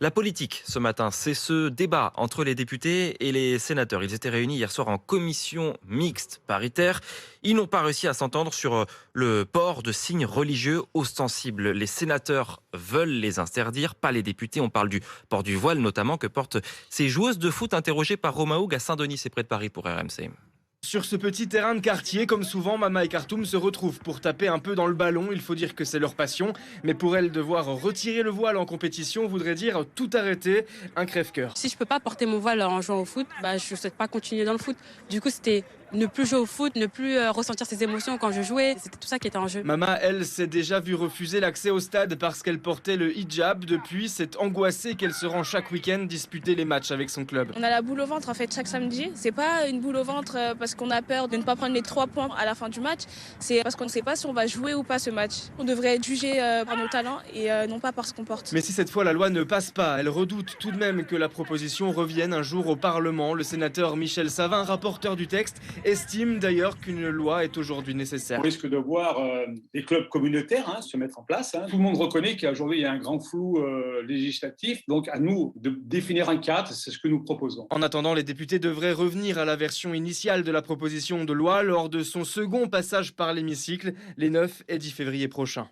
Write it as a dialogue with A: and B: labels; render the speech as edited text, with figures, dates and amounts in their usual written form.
A: La politique, ce matin, c'est ce débat entre les députés et les sénateurs. Ils étaient réunis hier soir en commission mixte paritaire. Ils n'ont pas réussi à s'entendre sur le port de signes religieux ostensibles. Les sénateurs veulent les interdire, pas les députés. On parle du port du voile notamment que portent ces joueuses de foot interrogées par Romain Houg à Saint-Denis, c'est près de Paris pour RMC.
B: Sur ce petit terrain de quartier, comme souvent, Mama et Khartoum se retrouvent pour taper un peu dans le ballon. Il faut dire que c'est leur passion. Mais pour elles, devoir retirer le voile en compétition voudrait dire tout arrêter. Un crève-cœur.
C: Si je peux pas porter mon voile en jouant au foot, je ne souhaite pas continuer dans le foot. Du coup, c'était ne plus jouer au foot, ne plus ressentir ses émotions quand je jouais. C'était tout ça qui était en jeu.
B: Mama, elle, s'est déjà vue refuser l'accès au stade parce qu'elle portait le hijab. Depuis, c'est angoissée qu'elle se rend chaque week-end disputer les matchs avec son club.
D: On a la boule au ventre en fait chaque samedi. C'est pas une boule au ventre parce qu'on a peur de ne pas prendre les 3 points à la fin du match. C'est parce qu'on ne sait pas si on va jouer ou pas ce match. On devrait être jugé par nos talents et non pas par ce qu'on porte.
B: Mais si cette fois la loi ne passe pas, elle redoute tout de même que la proposition revienne un jour au Parlement. Le sénateur Michel Savin, rapporteur du texte, estime d'ailleurs qu'une loi est aujourd'hui nécessaire.
E: On risque de voir des clubs communautaires se mettre en place. Tout le monde reconnaît qu'aujourd'hui il y a un grand flou législatif. Donc à nous de définir un cadre, c'est ce que nous proposons.
B: En attendant, les députés devraient revenir à la version initiale de la proposition de loi lors de son second passage par l'hémicycle les 9 et 10 février prochains.